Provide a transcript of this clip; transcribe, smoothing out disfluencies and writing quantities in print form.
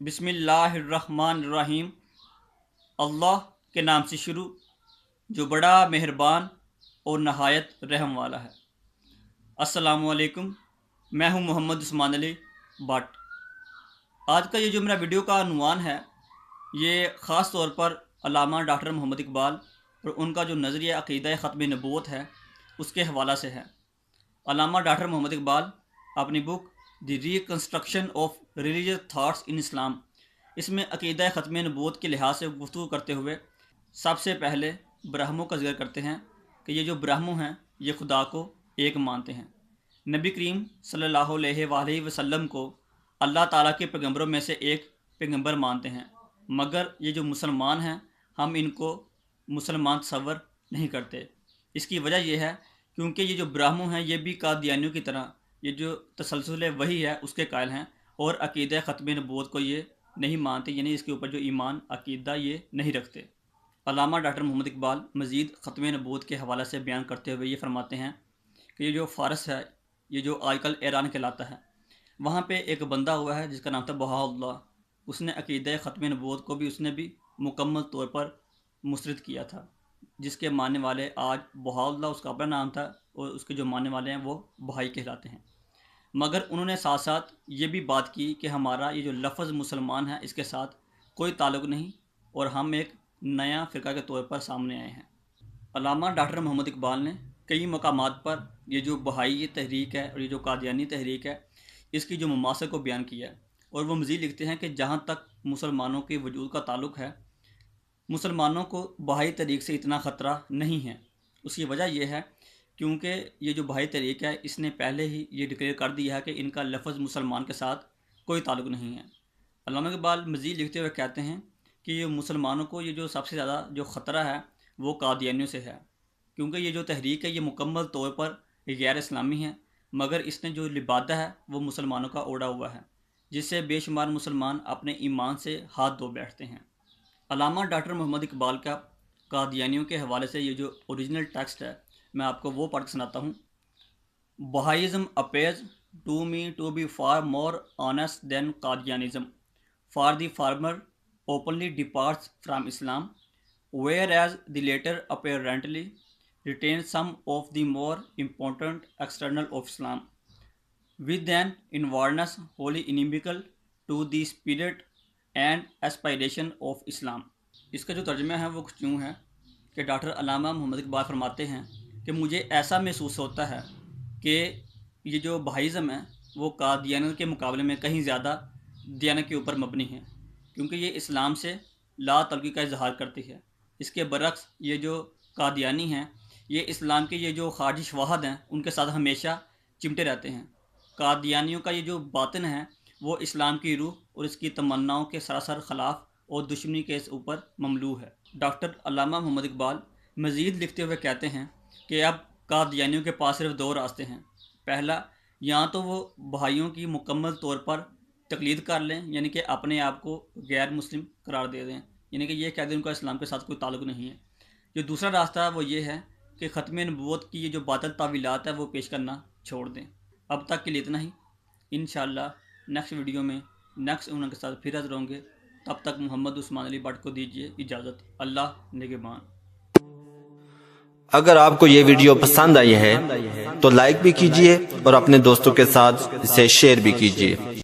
बिस्मिल्लाहिर्रहमानिर्रहीम। अल्लाह के नाम से शुरू जो बड़ा मेहरबान और नहायत रहम वाला है। अस्सलामुअलैकुम, मैं हूं मोहम्मद उस्मान अली भट्ट। आज का ये जो मेरा वीडियो का अनुमान है, ये ख़ास तौर पर अल्लामा डॉक्टर मोहम्मद इकबाल और उनका जो नज़रिया अक़ीदा ख़त्म नबूवत है उसके हवाला से है। अल्लामा डॉक्टर मोहम्मद इकबाल अपनी book the reconstruction of religious thoughts in Islam, इसमें अक़ीदा ख़त्म नबूवत के लिहाज से गुफ्तगू करते हुए सबसे पहले ब्राह्मों का जिक्र करते हैं कि ये जो ब्राह्मों हैं ये खुदा को एक मानते हैं। नबी करीम सल्लल्लाहु अलैहि वसल्लम को अल्लाह ताला के पैगंबरों में से एक पैगंबर मानते हैं, मगर ये जो मुसलमान हैं हम इनको मुसलमान तस्वर नहीं करते। इसकी वजह यह है क्योंकि ये जो ब्राह्मण हैं ये भी कादियानियों की तरह ये जो तसलसल वही है उसके कायल हैं और अक़ीदा ख़त्म नबूवत को ये नहीं मानते, यानी इसके ऊपर जो ईमान अक़ीदा ये नहीं रखते। अल्लामा डॉक्टर मोहम्मद इकबाल मज़ीद ख़त्म नबूवत के हवाले से बयान करते हुए ये फरमाते हैं कि ये जो फ़ारस है, ये जो आजकल ईरान कहलाता है, वहाँ पे एक बंदा हुआ है जिसका नाम था बहाउल्लाह। उसने अक़ीदा ख़त्म नबूवत को भी उसने भी मुकम्मल तौर पर मुस्तरद किया था, जिसके मानने वाले आज बहाउल्लाह उसका अपना नाम था और उसके जो मानने वाले हैं वो बहाई कहलाते हैं। मगर उन्होंने साथ साथ ये भी बात की कि हमारा ये जो लफ्ज़ मुसलमान है इसके साथ कोई ताल्लुक़ नहीं और हम एक नया फ़िरका के तौर पर सामने आए हैं। अल्लामा डॉक्टर मोहम्मद इकबाल ने कई मकामात पर ये जो बहाई तहरीक है और ये जो कादियानी तहरीक है इसकी जो ममासिल को बयान किया है, और वो मज़ीद लिखते हैं कि जहाँ तक मुसलमानों के वजूद का ताल्लुक़ है, मुसलमानों को बहाई तहरीक से इतना ख़तरा नहीं है। उसकी वजह यह है क्योंकि ये जो बहाई तहरीक है इसने पहले ही ये डिक्लेयर कर दिया है कि इनका लफ्ज़ मुसलमान के साथ कोई ताल्लुक़ नहीं है। अल्लामा इकबाल मज़ीद लिखते हुए कहते हैं कि ये मुसलमानों को ये जो सबसे ज़्यादा जो ख़तरा है वो कादियानियों से है, क्योंकि ये जो तहरीक है ये मुकम्मल तौर पर गैर इस्लामी है, मगर इसने जो लिबादा है वो मुसलमानों का ओढ़ा हुआ है, जिससे बेशुमार मुसलमान अपने ईमान से हाथ धो बैठते हैं। अल्लामा डॉक्टर मोहम्मद इकबाल का कादियानियों के हवाले से ये जो ओरिजिनल टेक्स्ट है मैं आपको वो पढ़ के सुनाता हूँ। Bahaism appears to me to be far more honest than Qadianism, for the former openly departs from Islam, whereas the latter apparently retains some of the more important external of Islam, with an inwardness wholly inimical to the spirit and aspiration of Islam. इसका जो तर्जुमा है वो कुछ यूँ है कि doctor अल्लामा मोहम्मद इकबाल फरमाते हैं कि मुझे ऐसा महसूस होता है कि ये जो बहाइज़म है वो कादियानियत के मुकाबले में कहीं ज़्यादा दियानत के ऊपर मबनी है, क्योंकि ये इस्लाम से ला तल्क़ी का इजहार करती है। इसके बरक्स ये जो कादियानी हैं ये इस्लाम के ये जो खारजी शवाहद हैं उनके साथ हमेशा चिमटे रहते हैं। कादियानियों का ये जो बातिन है वो इस्लाम की रूह और इसकी तमन्नाओं के सरासर ख़िलाफ़ और दुश्मनी के इस ऊपर ममलू है। डॉक्टर अल्लामा मोहम्मद इकबाल मज़ीद लिखते हुए कहते हैं कि अब कादियानियों के पास सिर्फ दो रास्ते हैं। पहला, या तो वो भाइयों की मुकम्मल तौर पर तकलीद कर लें, यानी कि अपने आप को गैर मुस्लिम करार दे दें, यानी कि ये कह दें उनका इस्लाम के साथ कोई ताल्लुक़ नहीं है। जो दूसरा रास्ता है वो ये है कि ख़त्म नबूवत की ये जो बातिल तावीलात है वो पेश करना छोड़ दें। अब तक के लिए इतना ही। इंशाअल्लाह नेक्स्ट वीडियो में नेक्स्ट उनके साथ फिर हाज़िर होंगे। तब तक मोहम्मद उस्मान अली भट्ट को दीजिए इजाज़त। अल्लाह निगहबान। अगर आपको ये वीडियो पसंद आई है तो लाइक भी कीजिए और अपने दोस्तों के साथ इसे शेयर भी कीजिए।